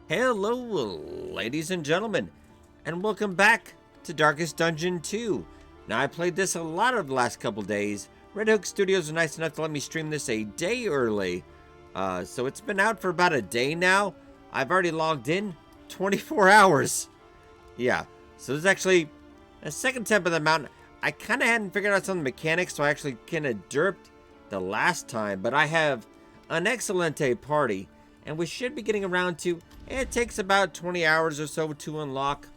Hello, ladies and gentlemen, and welcome back to Darkest Dungeon 2. Now, I played this a lot of the last couple days. Red Hook Studios are nice enough to let me stream this a day early. So it's been out for about a day now. I've already logged in 24 hours. Yeah, so this is actually a second temp of the mountain. I kind of hadn't figured out some of the mechanics, so I actually kind of derped the last time. But I have an Excellente party, and we should be getting around to... It takes about 20 hours or so to unlock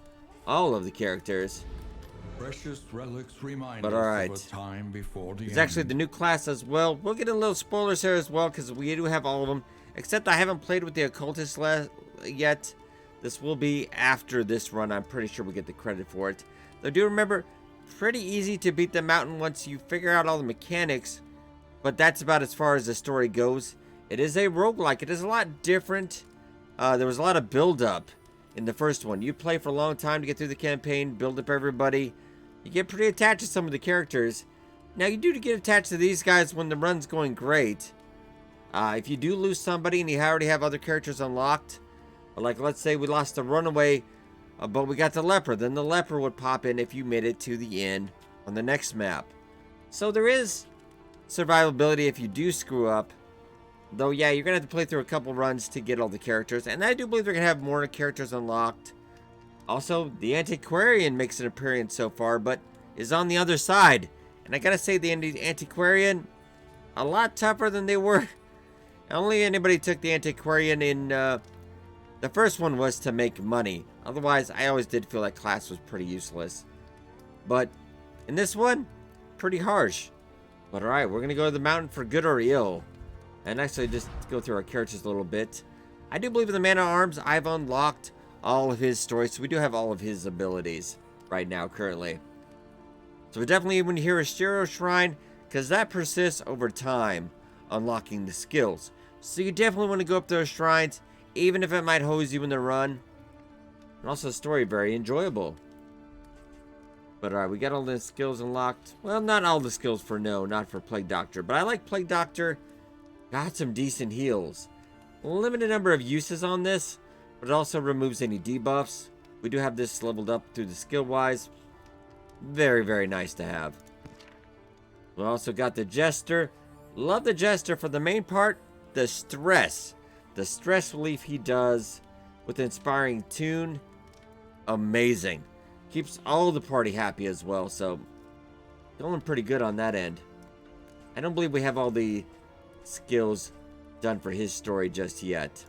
all of the characters. Precious relics remind But us alright. of a time before the It's end. actually the new class as well. We'll get a little spoilers here as well, because we do have all of them. Except I haven't played with the Occultist yet. This will be after this run. I'm pretty sure we get the credit for it. Though do remember, pretty easy to beat the mountain once you figure out all the mechanics. But that's about as far as the story goes. It is a roguelike. It is a lot different. There was a lot of build-up in the first one. You play for a long time to get through the campaign, build up everybody. You get pretty attached to some of the characters. Now, you do get attached to these guys when the run's going great. If you do lose somebody and you already have other characters unlocked, like let's say we lost the runaway, but we got the leper, then the leper would pop in if you made it to the end on the next map. So there is survivability if you do screw up. Though, yeah, you're going to have to play through a couple runs to get all the characters. And I do believe they're going to have more characters unlocked. Also, the Antiquarian makes an appearance so far, but is on the other side. And I got to say, the Antiquarian, a lot tougher than they were. Only anybody took the Antiquarian in... the first one was to make money. Otherwise, I always did feel that class was pretty useless. But in this one, pretty harsh. But alright, we're going to go to the mountain for good or ill. And actually just go through our characters a little bit. I do believe in the Man-at-Arms, I've unlocked all of his stories. So we do have all of his abilities right now, currently. So we definitely want to hear a Shiro Shrine, because that persists over time, unlocking the skills. So you definitely want to go up those shrines, even if it might hose you in the run. And also the story, very enjoyable. But alright, we got all the skills unlocked. Well, not all the skills for not for Plague Doctor. But I like Plague Doctor. Got some decent heals. Limited number of uses on this, but it also removes any debuffs. We do have this leveled up through the skill wise. Very, very nice to have. We also got the Jester. Love the Jester for the main part, the stress. The stress relief he does with Inspiring Tune. Amazing. Keeps all the party happy as well, so going pretty good on that end. I don't believe we have all the skills done for his story just yet.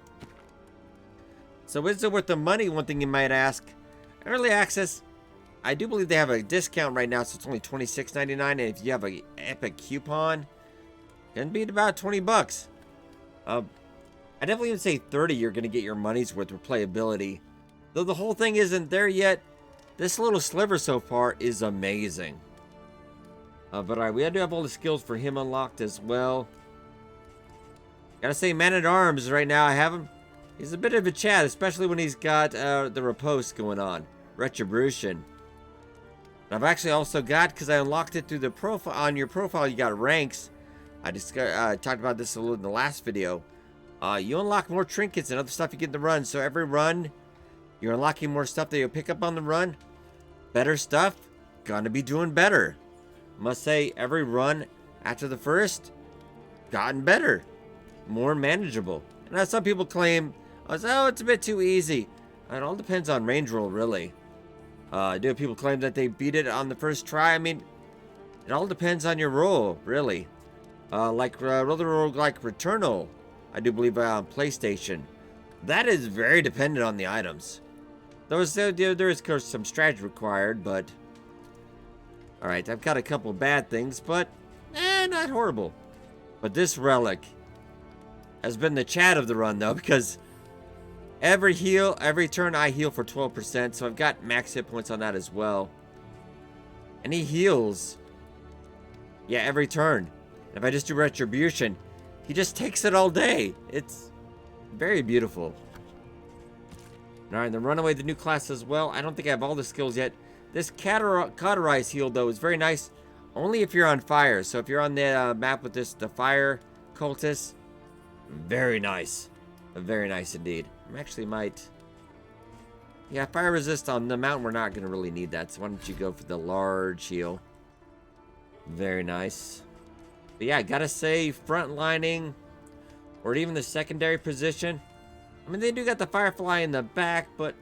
So is it worth the money? One thing you might ask. Early access, I do believe they have a discount right now, so it's only $26.99, and if you have an Epic coupon, it can be about 20 bucks. I definitely would say 30 you're going to get your money's worth with playability. Though the whole thing isn't there yet, this little sliver so far is amazing. But alright, we do have all the skills for him unlocked as well. Gotta say, Man-at-Arms right now, I have him. He's a bit of a chat, especially when he's got the Riposte going on. Retribution. And I've actually also got, because I unlocked it through the profile, on your profile you got ranks. I talked about this a little in the last video. You unlock more trinkets and other stuff you get in the run. So every run, you're unlocking more stuff that you'll pick up on the run. Better stuff, gonna be doing better. Must say, every run after the first, gotten better. More manageable. And as some people claim, oh, it's a bit too easy. It all depends on range roll, really. Do have people claim that they beat it on the first try? I mean, it all depends on your roll, really. Like Roguelike Returnal, I do believe on PlayStation. That is very dependent on the items. There is, of course, some strategy required, but... Alright, I've got a couple bad things, but... not horrible. But this relic has been the chat of the run, though, because every turn I heal for 12%, so I've got max hit points on that as well. And he heals, yeah, every turn. If I just do Retribution, he just takes it all day. It's very beautiful. Alright, the Runaway, the new class as well. I don't think I have all the skills yet. This Cauterize heal, though, is very nice. Only if you're on fire. So if you're on the map with the fire cultist, very nice. Very nice indeed. I actually might. Yeah, fire resist on the mountain. We're not going to really need that. So why don't you go for the large heal? Very nice. But yeah, I gotta say, front lining or even the secondary position. I mean, they do got the Firefly in the back, but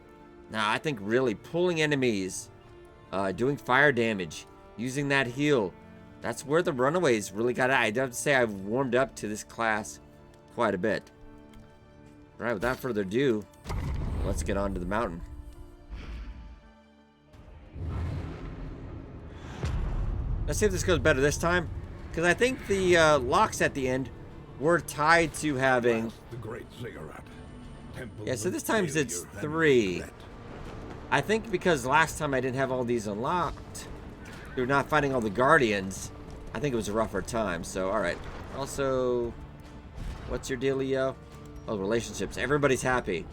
nah, I think really pulling enemies, doing fire damage, using that heal. That's where the Runaways really got it. I'd have to say I've warmed up to this class quite a bit. All right, without further ado, let's get on to the mountain. Let's see if this goes better this time, because I think the locks at the end were tied to having... The great ziggurat. Yeah, so this time it's 3. I think because last time I didn't have all these unlocked, through not fighting all the Guardians, I think it was a rougher time. So, alright. Also, what's your dealio? Oh, relationships. Everybody's happy.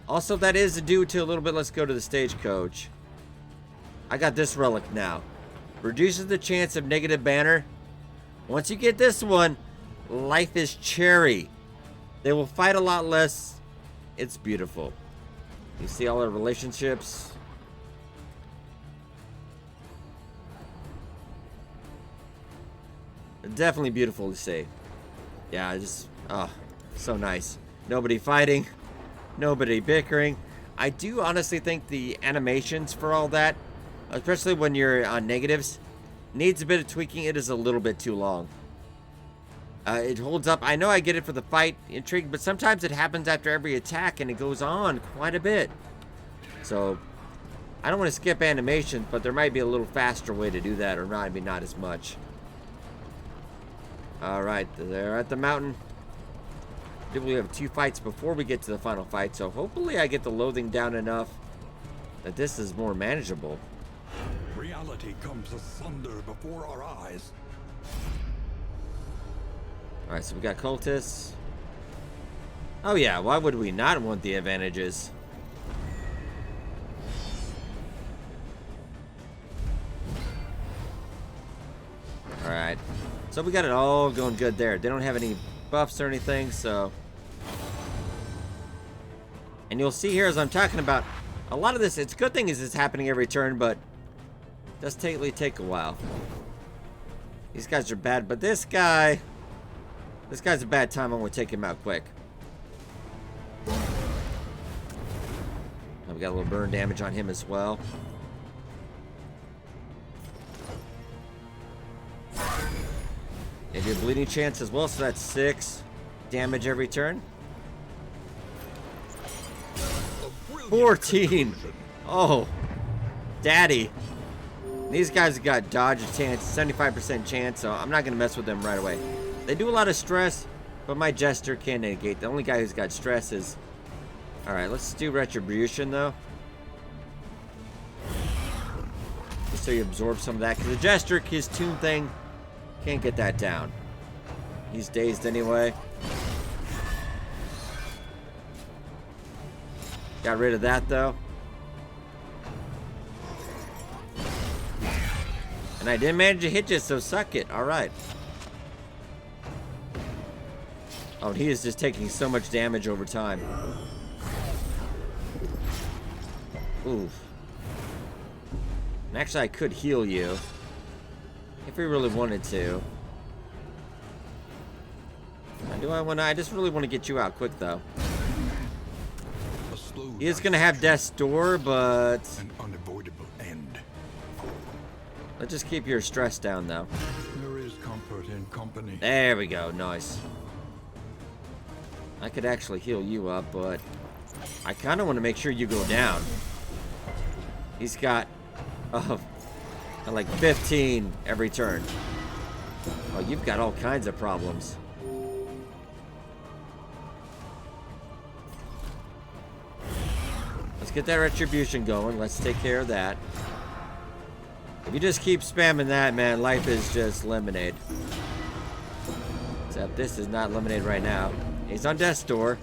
Also, that is due to a little bit. Let's go to the stagecoach. I got this relic now. Reduces the chance of negative banner. Once you get this one, life is cherry. They will fight a lot less. It's beautiful. You see all our relationships. Definitely beautiful to see. Yeah, just, oh, so nice. Nobody fighting. Nobody bickering. I do honestly think the animations for all that, especially when you're on negatives, needs a bit of tweaking. It is a little bit too long. It holds up. I know I get it for the fight intrigue, but sometimes it happens after every attack and it goes on quite a bit. So, I don't want to skip animations, but there might be a little faster way to do that, or maybe not as much. Alright, they're at the mountain. We have 2 fights before we get to the final fight, so hopefully I get the loathing down enough that this is more manageable. Reality comes asunder before our eyes. Alright, so we got cultists. Oh yeah, why would we not want the advantages? Alright, so we got it all going good there. They don't have any buffs or anything, so... And you'll see here as I'm talking about, a lot of this, it's a good thing is it's happening every turn, but it does take a while. These guys are bad, but this guy's a bad time. I'm going to take him out quick. Oh, we got a little burn damage on him as well. They do a bleeding chance as well, so that's 6 damage every turn. 14! Oh, daddy. These guys have got dodge chance, 75% chance, so I'm not going to mess with them right away. They do a lot of stress, but my Jester can negate. The only guy who's got stress is... Alright, let's do Retribution, though. Just so you absorb some of that, because the Jester, his tune thing, can't get that down. He's dazed anyway. Got rid of that, though. And I didn't manage to hit you, so suck it. Alright. Oh, he is just taking so much damage over time. Oof. And actually, I could heal you. If we really wanted to. Do I want to? I just really want to get you out quick, though. He is going to have Death's Door, but... An unavoidable end. Let's just keep your stress down, though. There is comfort in company. There we go. Nice. I could actually heal you up, but... I kind of want to make sure you go down. He's got... like 15 every turn. Oh, you've got all kinds of problems. Let's get that Retribution going. Let's take care of that. If you just keep spamming that, man, life is just lemonade. Except this is not lemonade right now. He's on Death's Door.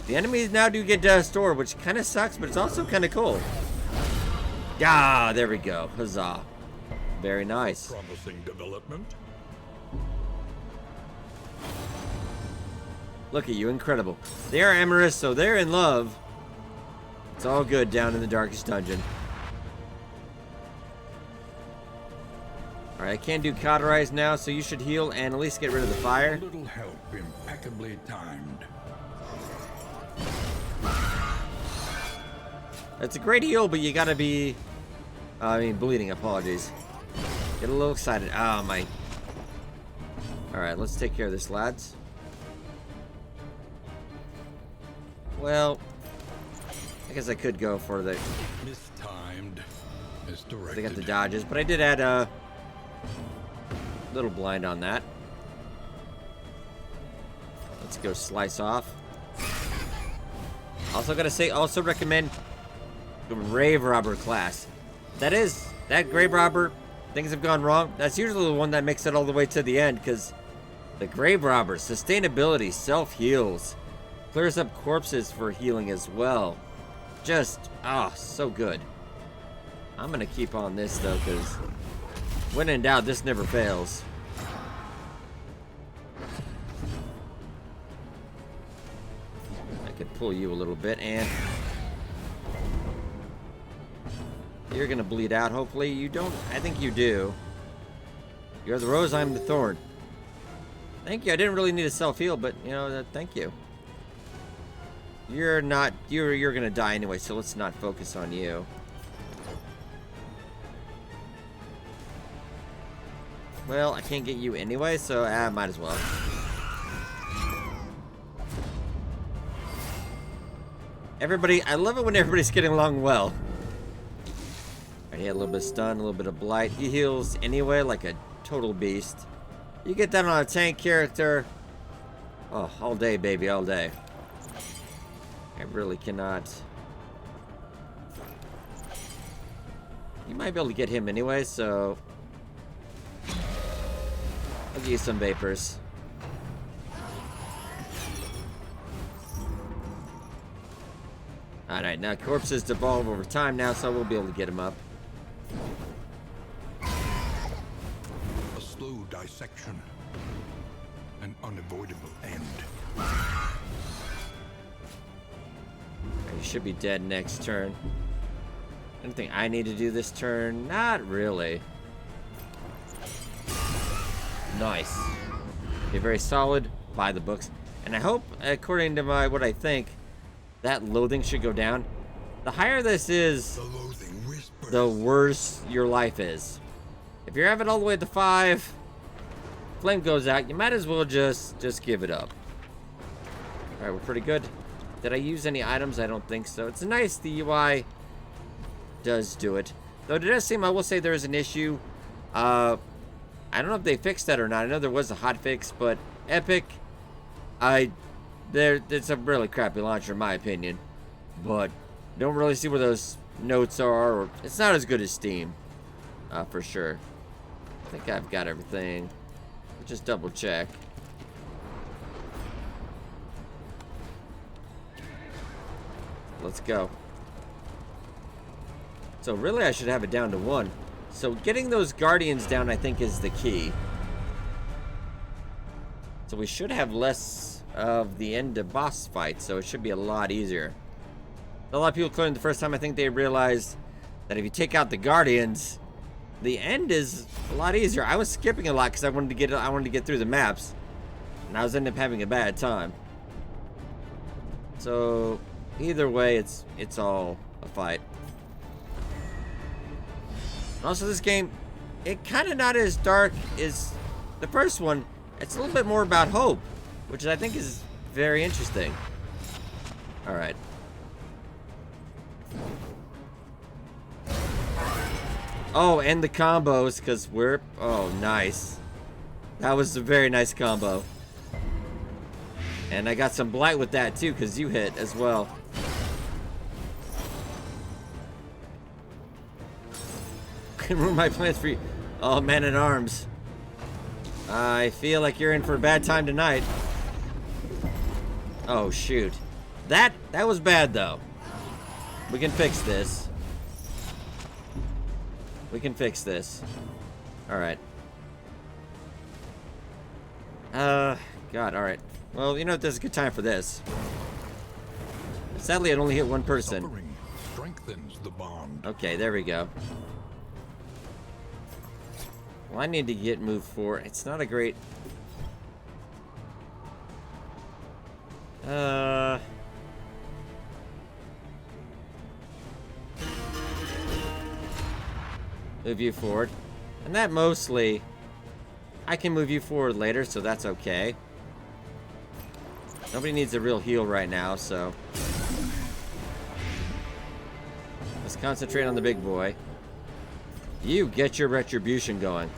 The enemies now do get Death's Door, which kind of sucks, but it's also kind of cool. Ah, there we go. Huzzah. Very nice. Promising development. Look at you, incredible. They are amorous, so they're in love. It's all good down in the darkest dungeon. Alright, I can't do cauterize now, so you should heal and at least get rid of the fire. A little help impeccably timed. It's a great heal, but you gotta be... bleeding, apologies. Get a little excited. Oh, my... Alright, let's take care of this, lads. Well... I guess I could go for the... Mistimed. Misdirected. They got the dodges, but I did add a... little blind on that. Let's go slice off. Also gotta say, also recommend the Grave Robber class. That Grave Robber, things have gone wrong. That's usually the one that makes it all the way to the end, because the Grave Robber, sustainability, self-heals, clears up corpses for healing as well. Just, so good. I'm gonna keep on this though, because when in doubt, this never fails. I could pull you a little bit, and you're gonna bleed out. Hopefully you don't. I think you do. You're the rose, I'm the thorn. Thank you. I didn't really need a self-heal, but you know, thank you. You're not. You're gonna die anyway, so let's not focus on you. Well, I can't get you anyway, so I might as well. Everybody, I love it when everybody's getting along well. Alright, he had a little bit of stun, a little bit of blight. He heals anyway like a total beast. You get that on a tank character. Oh, all day, baby, all day. I really cannot. You might be able to get him anyway, so... I'll give you some vapors. Alright, now corpses devolve over time now, so we'll be able to get him up. A slow dissection. An unavoidable end. You should be dead next turn. Anything I need to do this turn? Not really. Nice. Okay, very solid. Buy the books. And I hope, according to what I think, that loathing should go down. The higher this is, The loathing whispers. the worse your life is. If you're having all the way to 5, flame goes out, you might as well just give it up. Alright, we're pretty good. Did I use any items? I don't think so. It's nice the UI does do it. Though it does seem, I will say there is an issue. I don't know if they fixed that or not. I know there was a hot fix, but Epic, it's a really crappy launcher in my opinion. But don't really see where those notes are. Or, it's not as good as Steam, for sure. I think I've got everything. Just double check. Let's go. So really I should have it down to 1. So getting those guardians down I think is the key. So we should have less of the end of boss fight, so it should be a lot easier. A lot of people clearing the first time, I think they realized that if you take out the guardians, the end is a lot easier. I was skipping a lot because I wanted to get through the maps, and I was ending up having a bad time. So either way, it's all a fight. Also, this game, it kind of not as dark as the first one. It's a little bit more about hope, which I think is very interesting. All right. Oh, and the combos, because we're... Oh, nice. That was a very nice combo. And I got some blight with that, too, because you hit as well. Can ruin my plans for you. Oh, man-at-arms. I feel like you're in for a bad time tonight. Oh, shoot. That was bad, though. We can fix this. We can fix this. Alright. God, alright. Well, you know, there's a good time for this. Sadly, it only hit one person. Suffering strengthens the bond. Okay, there we go. Well, I need to get moved forward. It's not a great... Move you forward. And that mostly... I can move you forward later, so that's okay. Nobody needs a real heal right now, so... Let's concentrate on the big boy. You get your retribution going.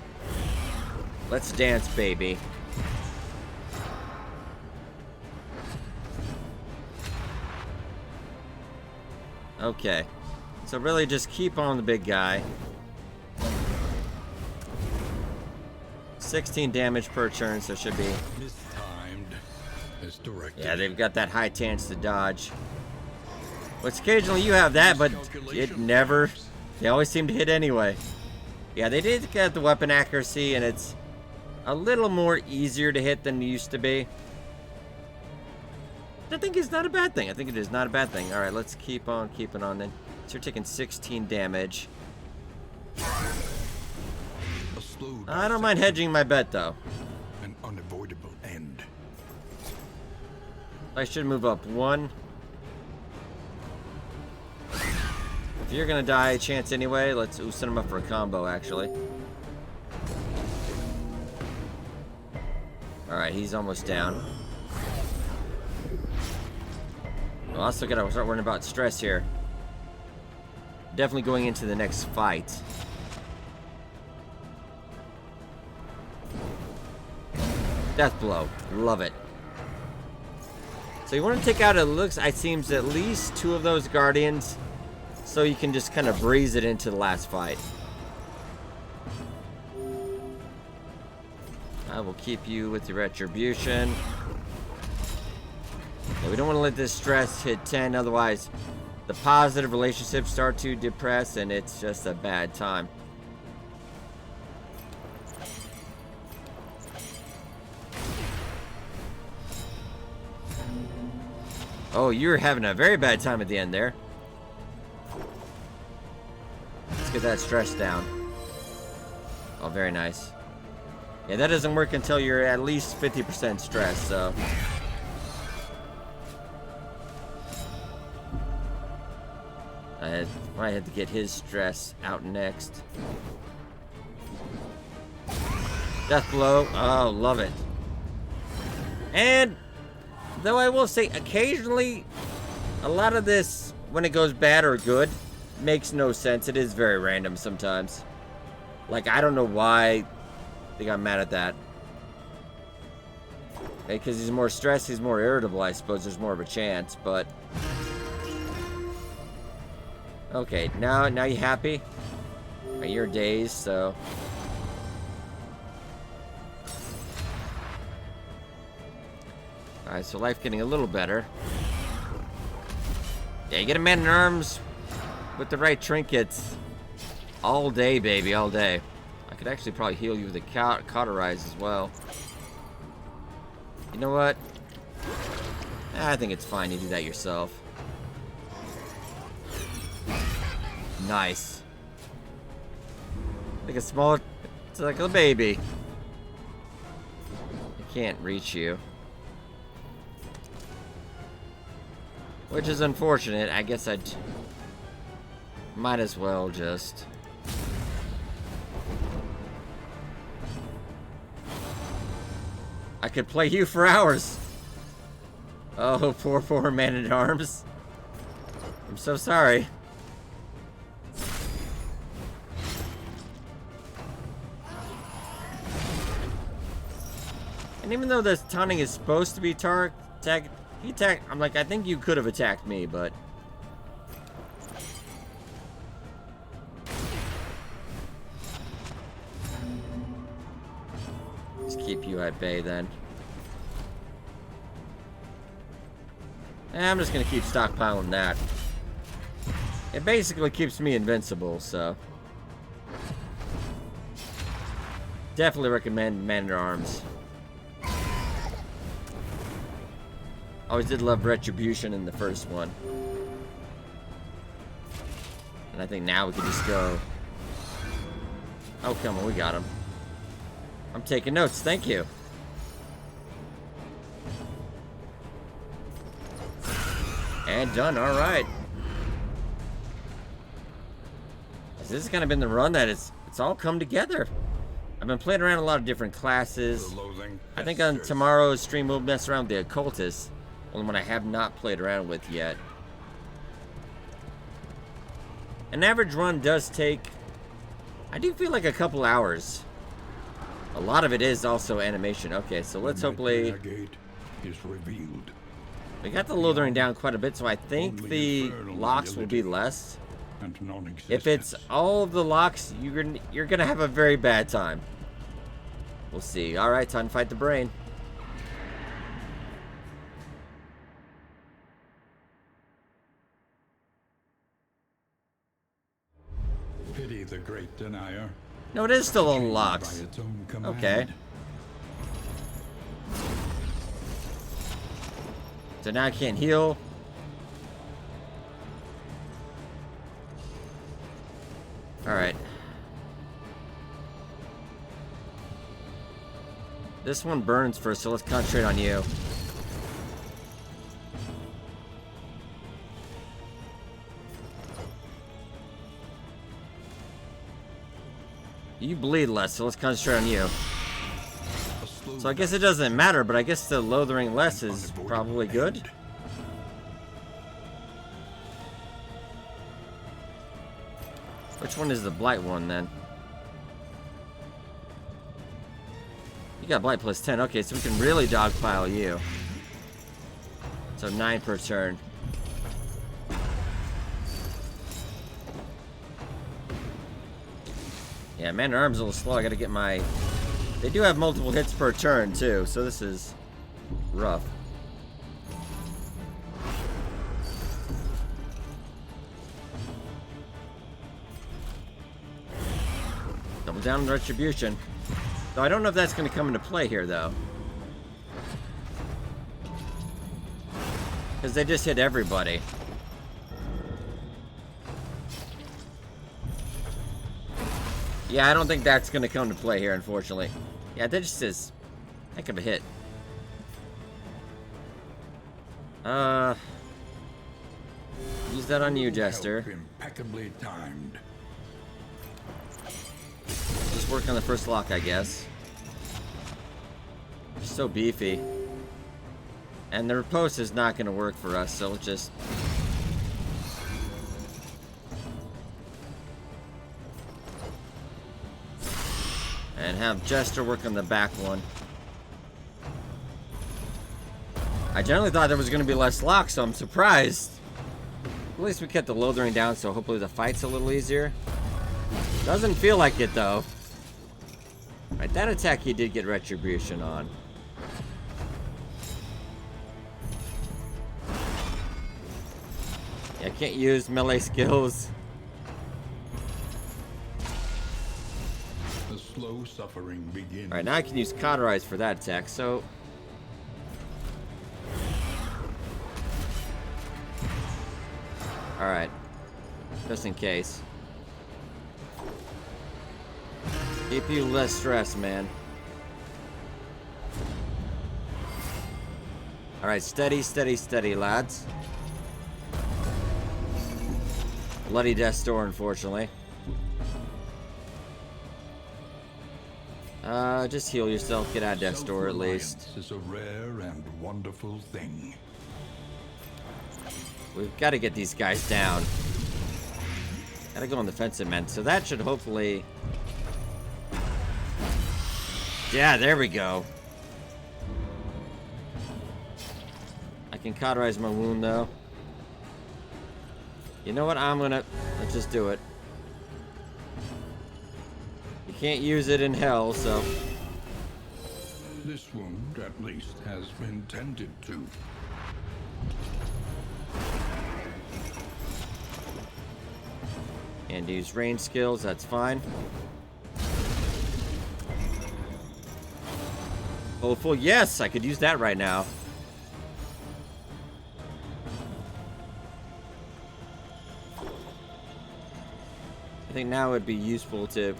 Let's dance, baby. Okay. So really just keep on the big guy. 16 damage per turn, so it should be... Mistimed. Misdirected. Yeah, they've got that high chance to dodge. Which occasionally you have that, but it never... They always seem to hit anyway. Yeah, they did get the weapon accuracy, and it's a little more easier to hit than it used to be. I think it's not a bad thing. I think it is not a bad thing. Alright, let's keep on keeping on then. So you're taking 16 damage. A slow I don't mind hedging my bet, though. an unavoidable end. I should move up one. If you're gonna die, chance anyway, let's send him up for a combo, actually. Alright, he's almost down. Well, also gotta start worrying about stress here. Definitely going into the next fight. Death blow. Love it. So you want to take out, it looks, it seems, at least 2 of those guardians, so you can just kind of breeze it into the last fight. I will keep you with your retribution. Yeah, we don't want to let this stress hit 10, otherwise the positive relationships start to depress and it's just a bad time. Oh, you're having a very bad time at the end there. Let's get that stress down. Oh, very nice. Yeah, that doesn't work until you're at least 50% stress, so... I had to get his stress out next. Death blow. Oh, love it. And... though I will say, occasionally, a lot of this, when it goes bad or good, makes no sense. It is very random sometimes. Like, I don't know why they got mad at that. Because he's more stressed, he's more irritable, I suppose there's more of a chance, but... Okay, now you happy? You're dazed, so... Alright, so life getting a little better. Yeah, you get a man-at-arms with the right trinkets. All day, baby, all day. I could actually probably heal you with a cauterize as well. You know what? I think it's fine you do that yourself. Nice. Like a small... It's like a baby. I can't reach you. Which is unfortunate. I guess I'd... might as well just... I could play you for hours. Oh, poor man-at-arms. I'm so sorry. And even though this taunting is supposed to be I'm like, I think you could have attacked me, but... Just keep you at bay, then. I'm just gonna keep stockpiling that. It basically keeps me invincible, so... Definitely recommend Man-at-Arms. Always did love Retribution in the first one. And I think now we can just go... Oh, come on, we got him. I'm taking notes, thank you. And done, alright. This has kind of been the run that it's all come together. I've been playing around a lot of different classes. I think on tomorrow's stream we'll mess around with the Occultist. Only one I have not played around with yet. An average run does take, I do feel like a couple hours. A lot of it is also animation. Okay, so let's hopefully... Is revealed. We got the lothering down quite a bit, so I think the locks will be less. And non-existence. If it's all of the locks, you're gonna have a very bad time. We'll see. All right, time to fight the brain. Pity the great denier. No, it is still on By locks. its own command. Okay. So now I can't heal. Alright. This one burns first, so let's concentrate on you. You bleed less, so let's concentrate on you. So I guess it doesn't matter, but I guess the lothering less is probably good. Which one is the blight one then? You got blight plus 10. Okay, so we can really dogpile you. So 9 per turn. Yeah, man at arms a little slow. I gotta get my... They do have multiple hits per turn too, so this is rough. Double down on Retribution. So I don't know if that's going to come into play here, though. Because they just hit everybody. Yeah, I don't think that's going to come to play here, unfortunately. Yeah, that just is heck of a hit. Use that on you, Jester. Help impeccably timed. Just work on the first lock, I guess. You're so beefy. And the riposte is not going to work for us, so let's just... And have Jester work on the back one. I generally thought there was going to be less locks, so I'm surprised. At least we kept the lothering down, so hopefully the fight's a little easier. Doesn't feel like it, though. Right, that attack he did get Retribution on. Yeah, I can't use melee skills. The slow suffering begins. Alright, now I can use Cauterize for that attack, so... Alright. Just in case. Keep you less stressed, man. Alright, steady, steady, steady, lads. Bloody Death's Door, unfortunately. Just heal yourself, get out of Death's Door at least. Self-reliance is a rare and wonderful thing. We've got to get these guys down. Gotta go on the defensive end, so that should hopefully... Yeah, there we go. I can cauterize my wound, though. You know what? Let's just do it. You can't use it in hell, so... This wound, at least, has been tended to. And use range skills, that's fine. Hopeful, yes! I could use that right now. think now would be useful to...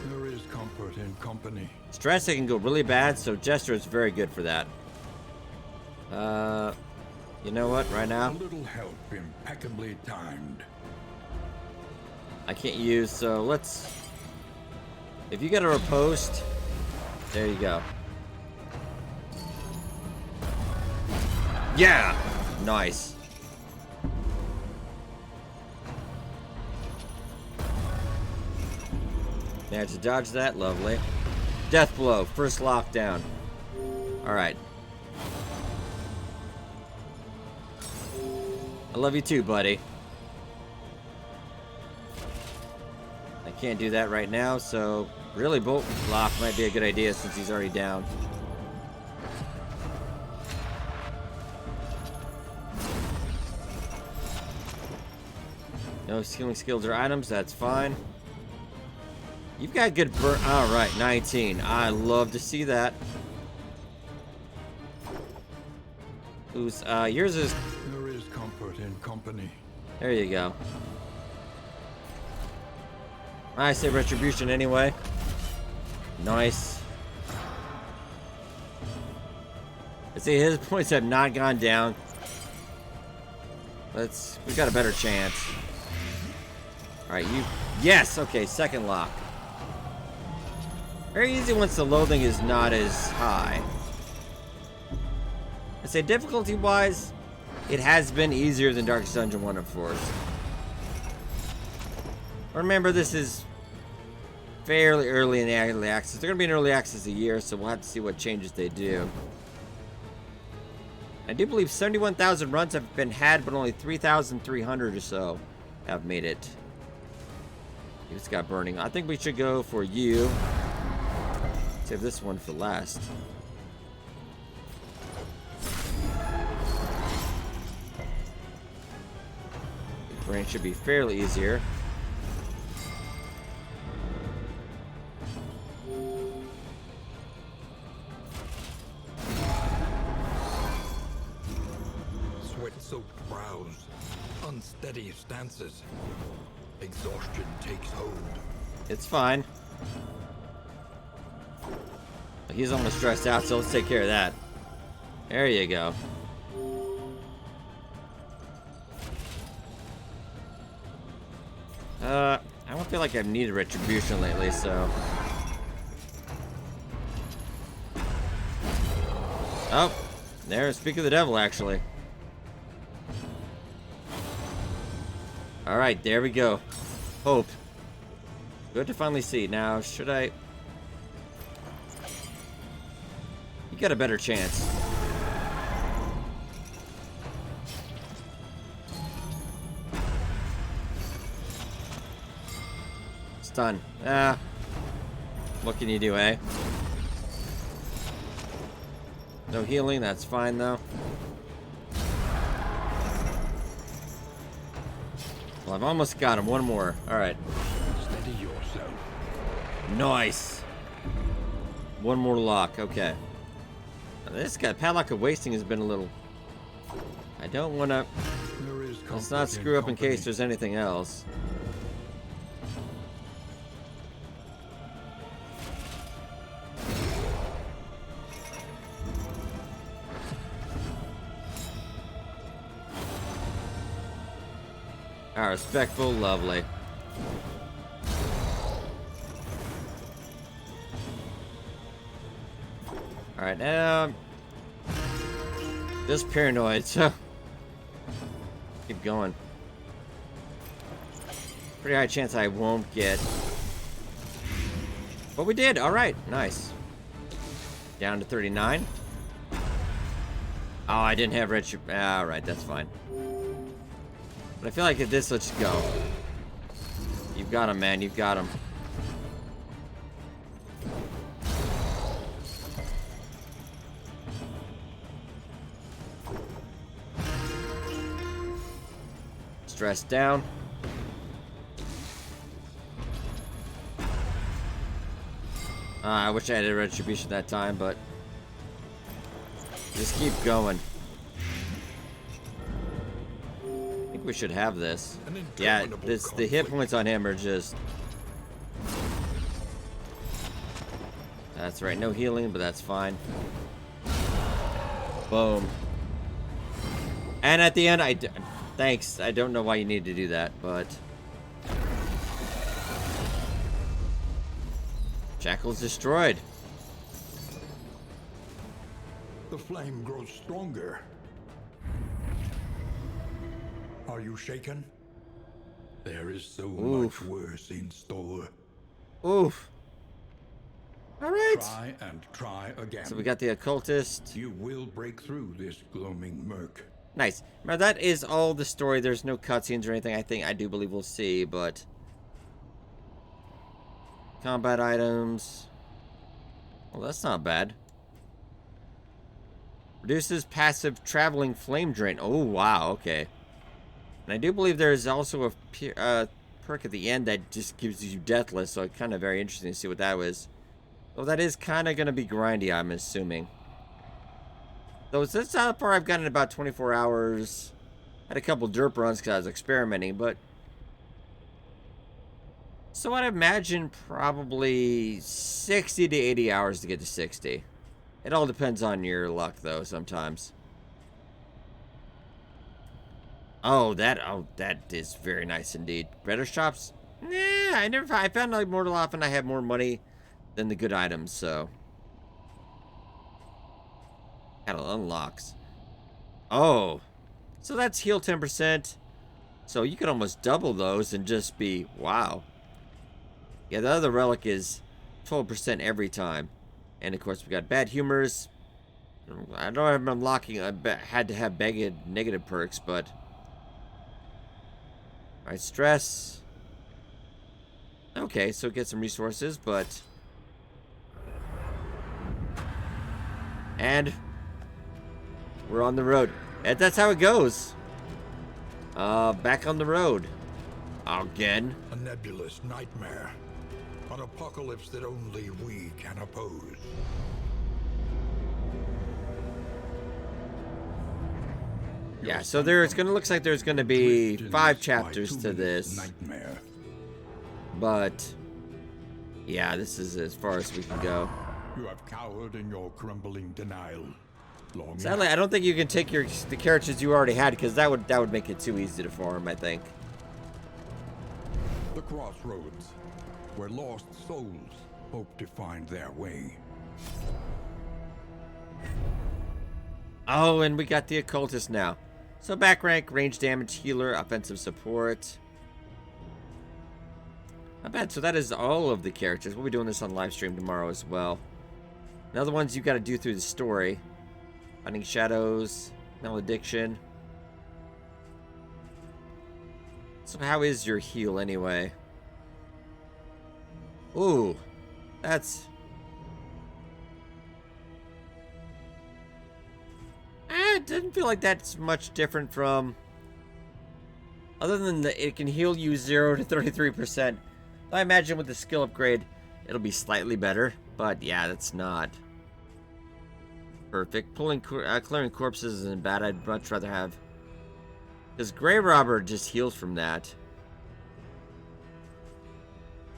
There is comfort in company. Stress, it can go really bad, so Jester is very good for that. You know what, right A now? little help impeccably timed. I can't use, so let's... If you get a riposte, there you go. Yeah! Nice. Managed to dodge that, lovely. Death blow, first lockdown. Alright. I love you too, buddy. I can't do that right now, so really bolt lock might be a good idea since he's already down. No healing skills or items, that's fine. You've got good burn. Alright, 19. I love to see that. Who's, yours is... There is comfort in company. There you go. I say retribution anyway. Nice. Let's see, his points have not gone down. We got a better chance. Alright, you... Yes! Okay, second lock. Very easy once the loathing is not as high. I say difficulty-wise, it has been easier than Darkest Dungeon 1, of course. Remember, this is fairly early in the early access. They're going to be in early access a year, so we'll have to see what changes they do. I do believe 71,000 runs have been had, but only 3,300 or so have made it. It's got burning. I think we should go for you. Save this one for last. Brain should be fairly easier. Sweat-soaked brows, unsteady stances. Exhaustion takes hold. It's fine. He's almost stressed out, so let's take care of that. There you go. I don't feel like I've needed retribution lately, so... Oh, there, speak of the devil, actually. Alright, there we go. Hope. Good to finally see. Now, should I... You got a better chance. Stun. Ah. What can you do, eh? No healing, that's fine, though. Well, I've almost got him. One more. Alright. Steady yourself. Nice. One more lock. Okay. Now, this guy, Padlock of Wasting, has been a little... I don't want to... Let's not screw up in case there's anything else. Alright, respectful, lovely. Alright, just paranoid, so keep going. Pretty high chance I won't get. But we did, alright, nice. Down to 39. Oh, I didn't have red. Alright, that's fine. But I feel like at this, let's go. You've got him, man. You've got him. Stress down. I wish I had a retribution that time, but just keep going. think we should have this. An Yeah, interminable the hit conflict. points on him are just... That's right, no healing, but that's fine. Boom. And at the end, thanks. I don't know why you need to do that, but... Jackal's destroyed. The flame grows stronger. Are you shaken? There is so Oof. much worse in store. Oof. Alright. Try and try again. So we got the occultist. You will break through this gloaming murk. Nice. Now that is all the story. There's no cutscenes or anything. I do believe we'll see, but... Combat items. Well, that's not bad. Reduces passive traveling flame drain. Oh, wow. Okay. And I do believe there's also a perk at the end that just gives you Deathless, so it's kind of very interesting to see what that was. Well, that is kind of going to be grindy, I'm assuming. So that's how far I've gotten in about 24 hours. Had a couple derp runs because I was experimenting, but... So I'd imagine probably 60 to 80 hours to get to 60. It all depends on your luck, though, sometimes. Oh, that is very nice indeed. Better shops? Nah, I found like more often I have more money than the good items, so. Got unlocks. Oh. So that's heal 10%. So you could almost double those and just be, wow. Yeah, the other relic is 12% every time. And of course we got bad humors. I don't have unlocking, I had to have negative perks, but. Alright, stress. Okay, so get some resources, but... And... we're on the road. And that's how it goes. Back on the road. Again. A nebulous nightmare. An apocalypse that only we can oppose. Yeah, so there's gonna looks like there's gonna be 5 chapters to this. Nightmare. But... yeah, this is as far as we can go. You have cowered in your crumbling denial. Long Sadly, I don't think you can take the characters you already had, because that would make it too easy to farm, I think. The crossroads, where lost souls hope to find their way. Oh, and we got the occultist now. So back rank, range damage, healer, offensive support. Not bad. So that is all of the characters. We'll be doing this on live stream tomorrow as well. Now the ones you got to do through the story. Finding Shadows, Malediction. So how is your heal anyway? Ooh, that's... it doesn't feel like that's much different from... other than that it can heal you 0 to 33%. I imagine with the skill upgrade, it'll be slightly better. But yeah, that's not perfect. Clearing corpses isn't bad. I'd much rather have... because Grey Robber just heals from that.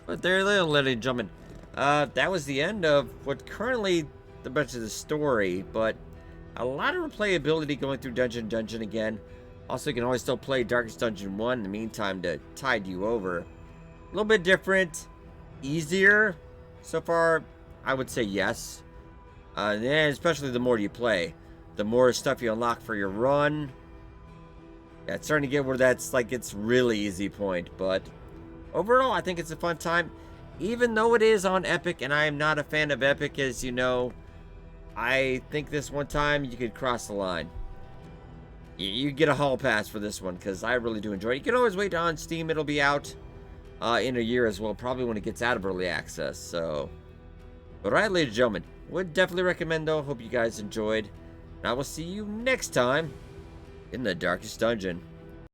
But there, ladies and gentlemen, that was the end of what currently the bunch of the story, but a lot of replayability going through Dungeon Dungeon again. Also, you can always still play Darkest Dungeon 1 in the meantime to tide you over. A little bit different, easier. So far, I would say yes. And especially the more you play, the more stuff you unlock for your run. Yeah, it's starting to get where that's like it's really easy point, but overall, I think it's a fun time. Even though it is on Epic, and I am not a fan of Epic, as you know, I think this one time you could cross the line. You get a hall pass for this one, because I really do enjoy it. You can always wait on Steam. It'll be out in a year as well, probably when it gets out of early access. So, but alright, ladies and gentlemen, would definitely recommend though. Hope you guys enjoyed. And I will see you next time in the Darkest Dungeon.